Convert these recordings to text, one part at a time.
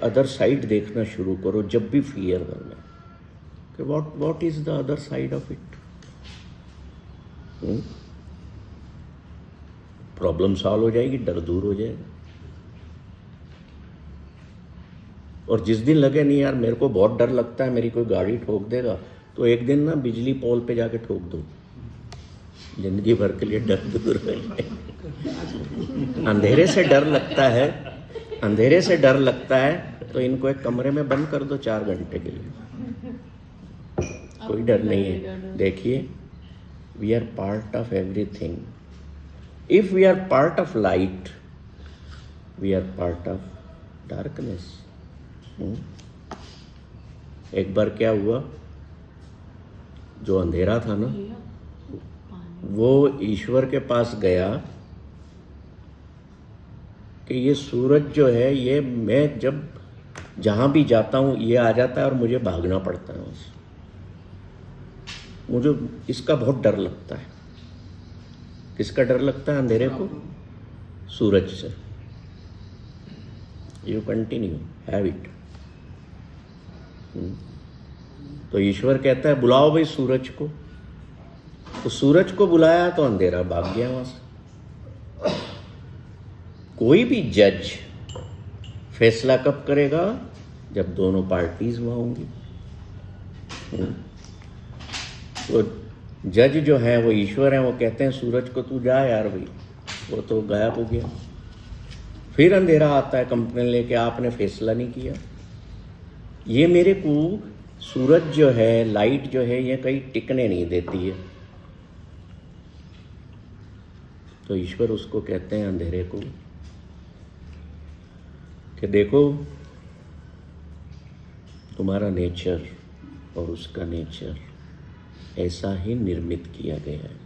Other side देखना शुरू करो जब भी फियर बने कि what is the other side of it. Problem solve हो जाएगी, डर दूर हो जाएगा। और जिस दिन लगे नहीं यार मेरे को बहुत डर लगता है, मेरी कोई गाड़ी ठोक देगा, तो एक दिन ना बिजली पोल पे जाके ठोक दो, जिंदगी भर के लिए डर दूर हो जाए। अंधेरे से डर लगता है, अंधेरे से डर लगता है तो इनको एक कमरे में बंद कर दो 4 घंटे के लिए, कोई डर नहीं है। देखिए, we are part of everything. If we are part of light, we are part of darkness. एक बार क्या हुआ, जो अंधेरा था ना वो ईश्वर के पास गया कि ये सूरज जो है ये मैं जब जहां भी जाता हूं ये आ जाता है और मुझे भागना पड़ता है उससे, मुझे इसका बहुत डर लगता है। किसका डर लगता है अंधेरे को? सूरज से। You continue have it. तो ईश्वर कहता है बुलाओ भाई सूरज को, तो सूरज को बुलाया तो अंधेरा भाग गया वहां से। कोई भी जज फैसला कब करेगा? जब दोनों पार्टीज वहां होंगी। तो जज जो है वो ईश्वर है, वो कहते हैं सूरज को तू जा यार भाई, वो तो गायब हो गया। फिर अंधेरा आता है कंप्लेन लेके, आपने फैसला नहीं किया। ये मेरे को सूरज जो है, लाइट जो है, ये कहीं टिकने नहीं देती है। तो ईश्वर उसको कहते हैं अंधेरे को कि देखो तुम्हारा नेचर और उसका नेचर ऐसा ही निर्मित किया गया है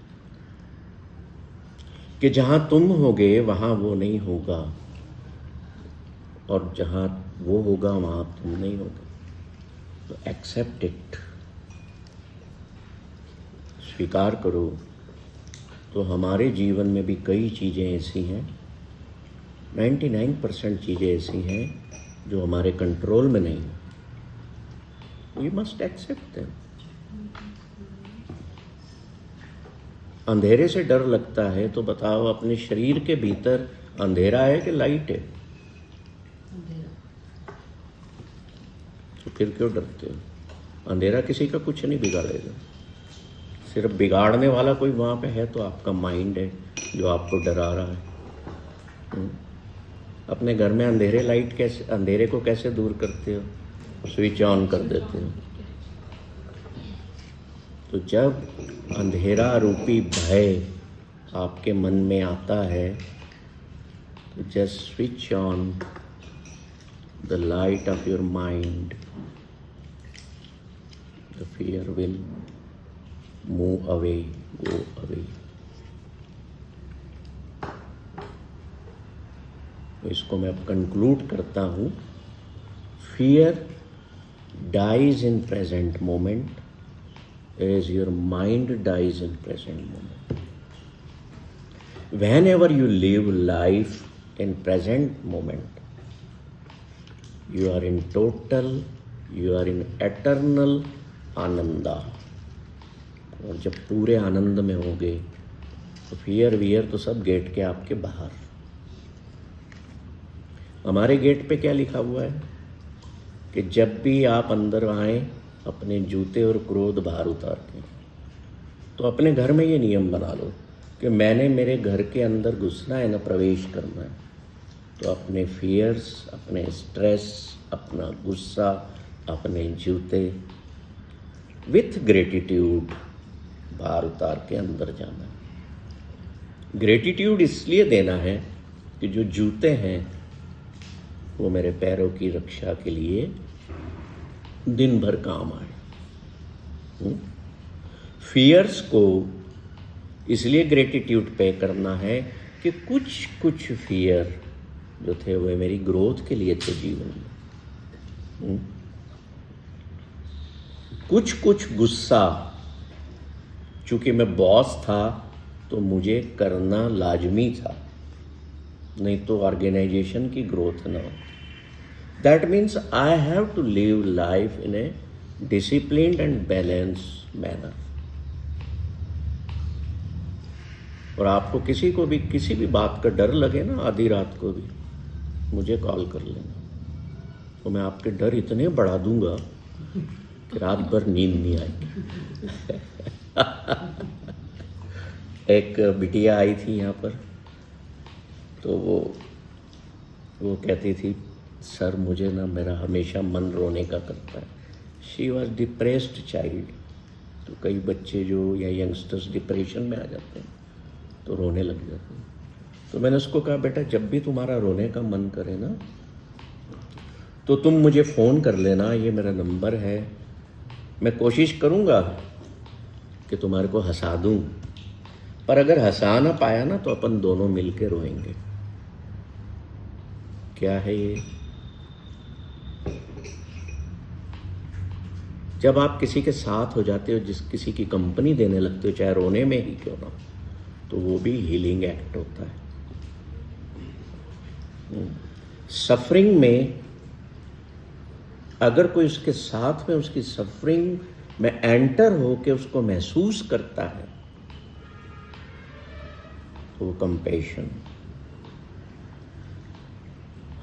कि जहां तुम होगे वहां वो नहीं होगा, और जहां वो होगा वहां तुम नहीं होगे। तो एक्सेप्ट इट, स्वीकार करो। तो हमारे जीवन में भी कई चीज़ें ऐसी हैं, 99% चीज़ें ऐसी हैं जो हमारे कंट्रोल में नहीं है। We must accept them. अंधेरे से डर लगता है तो बताओ अपने शरीर के भीतर अंधेरा है कि लाइट है? तो फिर क्यों डरते हो? अंधेरा किसी का कुछ नहीं बिगाड़ेगा, सिर्फ बिगाड़ने वाला कोई वहाँ पे है तो आपका माइंड है जो आपको डरा रहा है। अपने घर में अंधेरे को कैसे दूर करते हो? स्विच ऑन कर देते हो। तो जब अंधेरा रूपी भय आपके मन में आता है तो just switch on the light of your mind, the fear will move away, go away. तो इसको मैं अब कंक्लूड करता हूँ। Fear dies in present moment as your mind dies in present moment. Whenever you live life in present moment, you are in total, you are in eternal Ananda. और जब पूरे आनंद में होगे तो फियर वियर तो सब गेट के आपके बाहर। हमारे गेट पे क्या लिखा हुआ है कि जब भी आप अंदर आए अपने जूते और क्रोध बाहर उतार के, तो अपने घर में ये नियम बना लो कि मैंने मेरे घर के अंदर घुसना है ना प्रवेश करना है। तो अपने फियर्स, अपने स्ट्रेस, अपना गुस्सा, अपने जूते विथ ग्रेटिट्यूड बाहर उतार के अंदर जाना है। ग्रेटिट्यूड इसलिए देना है कि जो जूते हैं वो मेरे पैरों की रक्षा के लिए दिन भर काम आए। फियर्स को इसलिए ग्रेटिट्यूड पे करना है कि कुछ कुछ फियर जो थे वो मेरी ग्रोथ के लिए थे जीवन में। कुछ कुछ गुस्सा, चूंकि मैं बॉस था तो मुझे करना लाजमी था, नहीं तो ऑर्गेनाइजेशन की ग्रोथ ना हो। That means I have to live life in a disciplined and balanced manner. और आपको किसी को भी किसी भी बात का डर लगे ना, आधी रात को भी मुझे कॉल कर लेना, तो मैं आपके डर इतने बढ़ा दूंगा कि रात भर नींद नहीं आएगी। एक बिटिया आई थी यहाँ पर, तो वो कहती थी, सर मुझे ना मेरा हमेशा मन रोने का करता है। She was depressed child. तो कई बच्चे जो या यंगस्टर्स डिप्रेशन में आ जाते हैं तो रोने लग जाते हैं। तो मैंने उसको कहा, बेटा जब भी तुम्हारा रोने का मन करे ना, तो तुम मुझे फ़ोन कर लेना, ये मेरा नंबर है। मैं कोशिश करूँगा कि तुम्हारे को हंसा दूँ, पर अगर हंसा ना पाया ना तो अपन दोनों मिल के रोएंगे। क्या है ये? जब आप किसी के साथ हो जाते हो, किसी की कंपनी देने लगते हो, चाहे रोने में ही क्यों ना, तो वो भी हीलिंग एक्ट होता है। सफरिंग में अगर कोई उसके साथ में उसकी सफरिंग में एंटर होके उसको महसूस करता है, तो वो कंपेशन।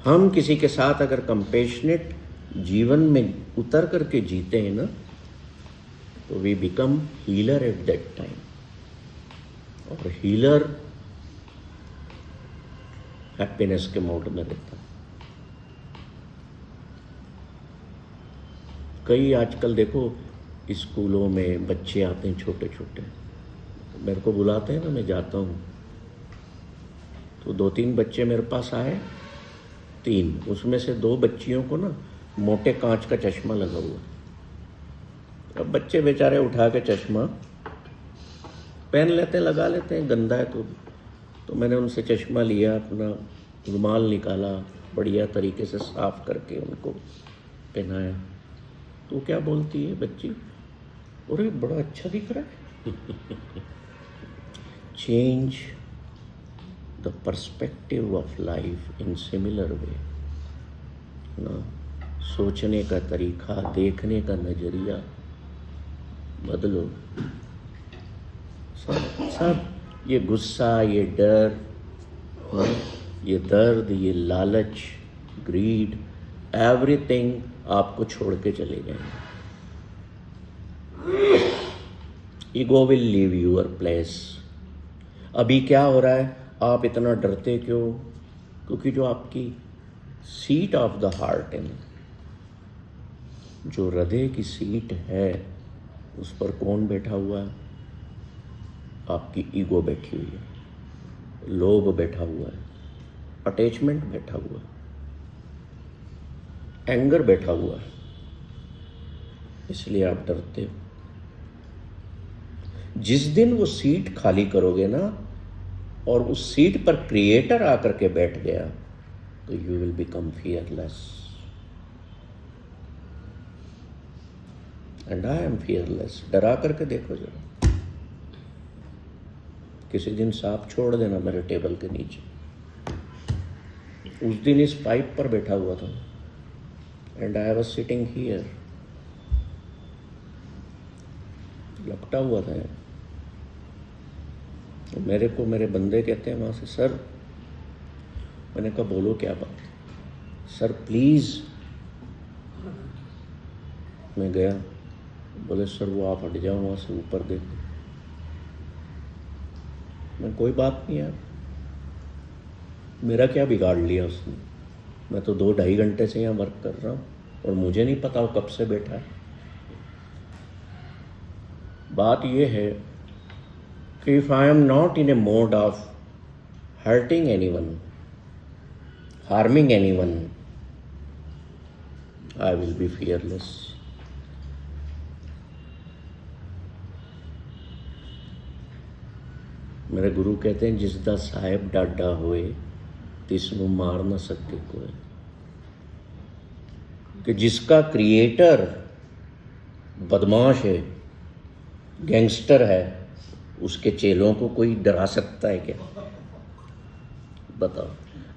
हम किसी के साथ अगर कंपेशनेट जीवन में उतर करके जीते हैं ना, तो we become healer at that time. और हीलर हैप्पीनेस के मोड में रहता है। कई आजकल देखो स्कूलों में बच्चे आते हैं छोटे छोटे, मेरे को बुलाते हैं ना, मैं जाता हूँ, तो 2-3 बच्चे मेरे पास आए, 3, उसमें से 2 बच्चियों को ना मोटे कांच का चश्मा लगा हुआ। अब बच्चे बेचारे उठा के चश्मा पहन लेते हैं, लगा लेते हैं, गंदा है तो मैंने उनसे चश्मा लिया, अपना रुमाल निकाला, बढ़िया तरीके से साफ करके उनको पहनाया। तो क्या बोलती है बच्ची, अरे बड़ा अच्छा दिख रहा है। Change the perspective of life in similar way ना, सोचने का तरीका, देखने का नजरिया बदलो। सब ये गुस्सा, ये डर, ये दर्द, ये लालच, ग्रीड, एवरीथिंग आपको छोड़ के चले जाएंगे। Ego will leave your place. अभी क्या हो रहा है, आप इतना डरते क्यों? क्योंकि जो आपकी सीट ऑफ द हार्ट है, जो हृदय की सीट है, उस पर कौन बैठा हुआ है? आपकी ईगो बैठी हुई है, लोभ बैठा हुआ है, अटैचमेंट बैठा हुआ है, एंगर बैठा हुआ है, इसलिए आप डरते हो। जिस दिन वो सीट खाली करोगे ना, और उस सीट पर क्रिएटर आकर के बैठ गया, तो you will become fearless. And I am fearless. डरा करके देखो जरा, किसी दिन सांप छोड़ देना मेरे टेबल के नीचे। उस दिन इस पाइप पर बैठा हुआ था, and I was sitting here, लपटा हुआ था। तो मेरे को मेरे बंदे कहते हैं वहाँ से, सर, मैंने कहा बोलो क्या बात? Sir please. मैं गया, बोले सर वो आप हट जाओ वहाँ से, ऊपर देखो। मैं कोई बात नहीं यार, मेरा क्या बिगाड़ लिया उसने? मैं तो 2-2.5 घंटे से यहाँ वर्क कर रहा हूँ और मुझे नहीं पता वो कब से बैठा है। बात ये है कि if I am not in A mode of hurting anyone, harming anyone, I will be fearless. मेरे गुरु कहते हैं, जिसदा साहेब डाडा होए तिसनू मार ना सके कोई। कि जिसका क्रिएटर बदमाश है, गैंगस्टर है, उसके चेलों को कोई डरा सकता है क्या? बताओ।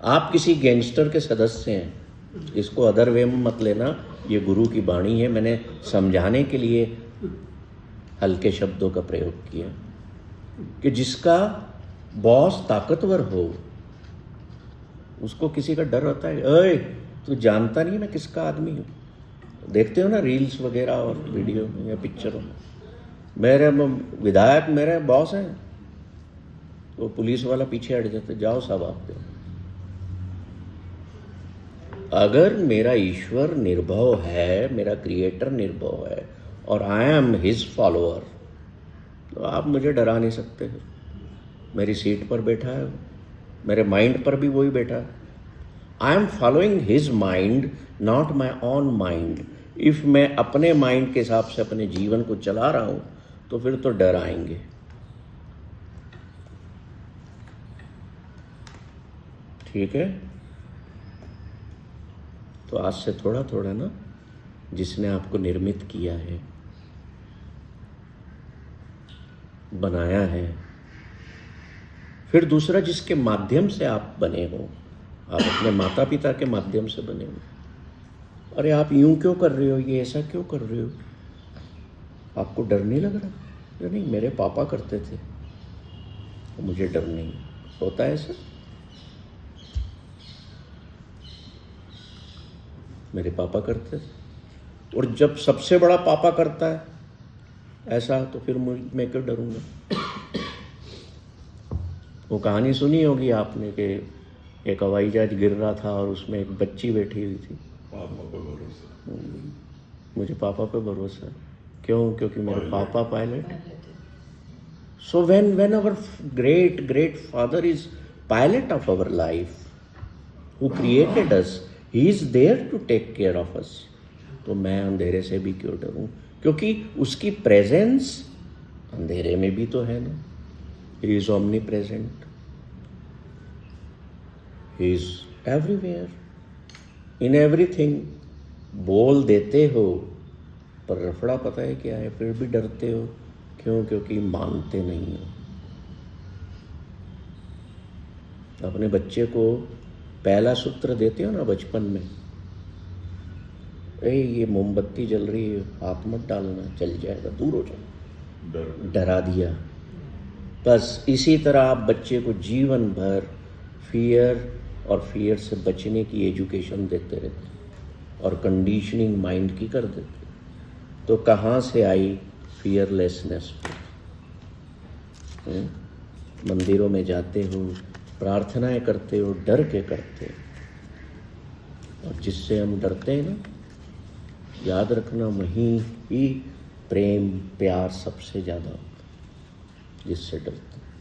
आप किसी गैंगस्टर के सदस्य हैं, इसको अदर वे में मत लेना, ये गुरु की वाणी है। मैंने समझाने के लिए हल्के शब्दों का प्रयोग किया कि जिसका बॉस ताकतवर हो उसको किसी का डर होता है, ओए तू जानता नहीं मैं किसका आदमी हूँ। देखते हो ना रील्स वगैरह और वीडियो में या पिक्चरों में, मेरे विधायक मेरे बॉस हैं, तो पुलिस वाला पीछे हट जाते, जाओ सब आप दो। अगर मेरा ईश्वर निर्भव है, मेरा क्रिएटर निर्भव है और आई एम हिज फॉलोअर, तो आप मुझे डरा नहीं सकते। मेरी सीट पर बैठा है, मेरे माइंड पर भी वही बैठा है। I am following his mind, not my own mind. If मैं अपने माइंड के हिसाब से अपने जीवन को चला रहा हूं तो फिर तो डर आएंगे। ठीक है, तो आज से थोड़ा थोड़ा ना, जिसने आपको निर्मित किया है, बनाया है, फिर दूसरा जिसके माध्यम से आप बने हो, आप अपने माता पिता के माध्यम से बने हो। अरे आप यूं क्यों कर रहे हो, ये ऐसा क्यों कर रहे हो, आपको डर नहीं लग रहा? या नहीं, मेरे पापा करते थे तो मुझे डर नहीं होता है ऐसा। मेरे पापा करते थे, और जब सबसे बड़ा पापा करता है ऐसा, तो फिर मैं क्यों डरूंगा? वो कहानी सुनी होगी आपने कि एक हवाई जहाज गिर रहा था और उसमें एक बच्ची बैठी हुई थी। पापा पे भरोसा। मुझे पापा पे भरोसा है। क्यों? क्योंकि मेरे पापा पायलट है। So when our great father is pilot of our life, who created us, he is there to take care of us, तो मैं अंधेरे से भी क्यों डरूं? क्योंकि उसकी प्रेजेंस अंधेरे में भी तो है ना। He is omni present, he is everywhere, in everything. बोल देते हो पर रफड़ा पता है क्या है, फिर भी डरते हो। क्यों? क्योंकि मानते नहीं हो। अपने बच्चे को पहला सूत्र देते हो ना बचपन में, ये मोमबत्ती जल रही है, हाथ मत डालना, जल जाएगा, दूर हो जाओ, डरा दिया। बस इसी तरह आप बच्चे को जीवन भर फियर और फियर से बचने की एजुकेशन देते रहते और कंडीशनिंग माइंड की कर देते। तो कहाँ से आई फियरलेसनेस? मंदिरों में जाते हो, प्रार्थनाएं करते हो, डर के करते हो, और जिससे हम डरते हैं ना, याद रखना वहीं ही प्रेम प्यार सबसे ज़्यादा जिससे डरते हैं।